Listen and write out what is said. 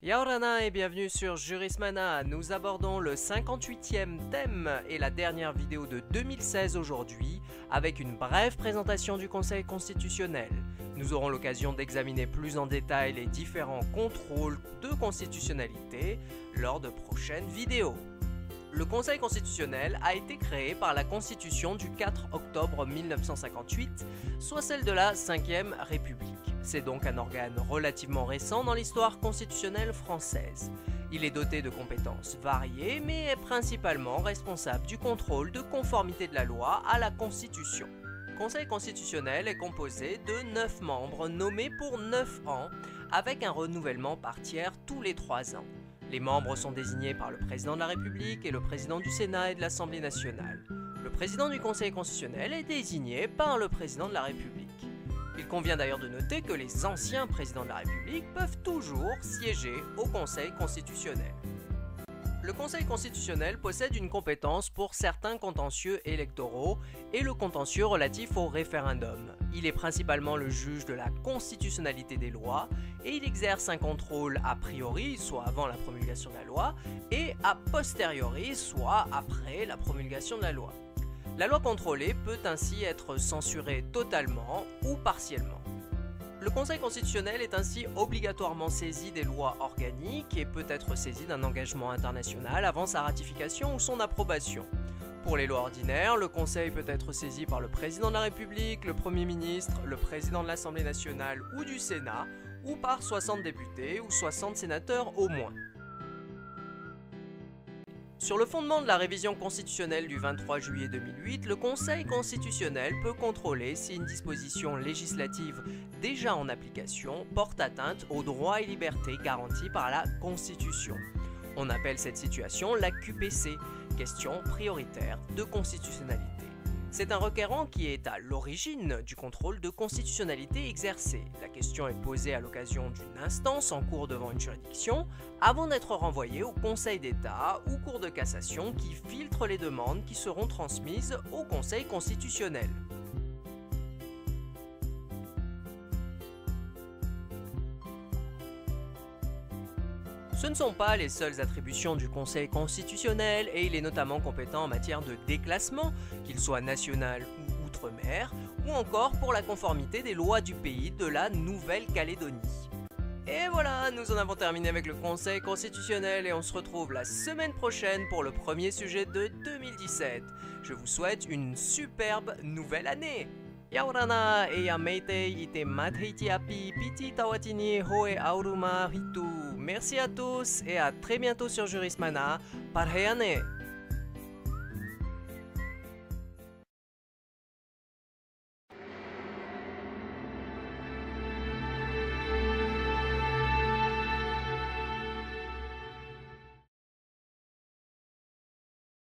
Yaorana et bienvenue sur Jurismana. Nous abordons le 58e thème et la dernière vidéo de 2016 aujourd'hui avec une brève présentation du Conseil constitutionnel. Nous aurons l'occasion d'examiner plus en détail les différents contrôles de constitutionnalité lors de prochaines vidéos. Le Conseil constitutionnel a été créé par la Constitution du 4 octobre 1958, soit celle de la 5e République. C'est donc un organe relativement récent dans l'histoire constitutionnelle française. Il est doté de compétences variées, mais est principalement responsable du contrôle de conformité de la loi à la Constitution. Le Conseil constitutionnel est composé de 9 membres nommés pour 9 ans, avec un renouvellement par tiers tous les 3 ans. Les membres sont désignés par le président de la République et le président du Sénat et de l'Assemblée nationale. Le président du Conseil constitutionnel est désigné par le président de la République. Il convient d'ailleurs de noter que les anciens présidents de la République peuvent toujours siéger au Conseil constitutionnel. Le Conseil constitutionnel possède une compétence pour certains contentieux électoraux et le contentieux relatif au référendum. Il est principalement le juge de la constitutionnalité des lois et il exerce un contrôle a priori, soit avant la promulgation de la loi, et a posteriori, soit après la promulgation de la loi. La loi contrôlée peut ainsi être censurée totalement ou partiellement. Le Conseil constitutionnel est ainsi obligatoirement saisi des lois organiques et peut être saisi d'un engagement international avant sa ratification ou son approbation. Pour les lois ordinaires, le Conseil peut être saisi par le président de la République, le Premier ministre, le président de l'Assemblée nationale ou du Sénat, ou par 60 députés ou 60 sénateurs au moins. Sur le fondement de la révision constitutionnelle du 23 juillet 2008, le Conseil constitutionnel peut contrôler si une disposition législative déjà en application porte atteinte aux droits et libertés garantis par la Constitution. On appelle cette situation la QPC, question prioritaire de constitutionnalité. C'est un requérant qui est à l'origine du contrôle de constitutionnalité exercé. La question est posée à l'occasion d'une instance en cours devant une juridiction, avant d'être renvoyée au Conseil d'État ou Cour de cassation qui filtre les demandes qui seront transmises au Conseil constitutionnel. Ce ne sont pas les seules attributions du Conseil constitutionnel et il est notamment compétent en matière de déclassement, qu'il soit national ou outre-mer, ou encore pour la conformité des lois du pays de la Nouvelle-Calédonie. Et voilà, nous en avons terminé avec le Conseil constitutionnel et on se retrouve la semaine prochaine pour le premier sujet de 2017. Je vous souhaite une superbe nouvelle année! Yaorana e ya meitei ite matreiti api piti tawatini hoe auruma hitu. Merci à tous et à très bientôt sur Jurismana. Parhayane!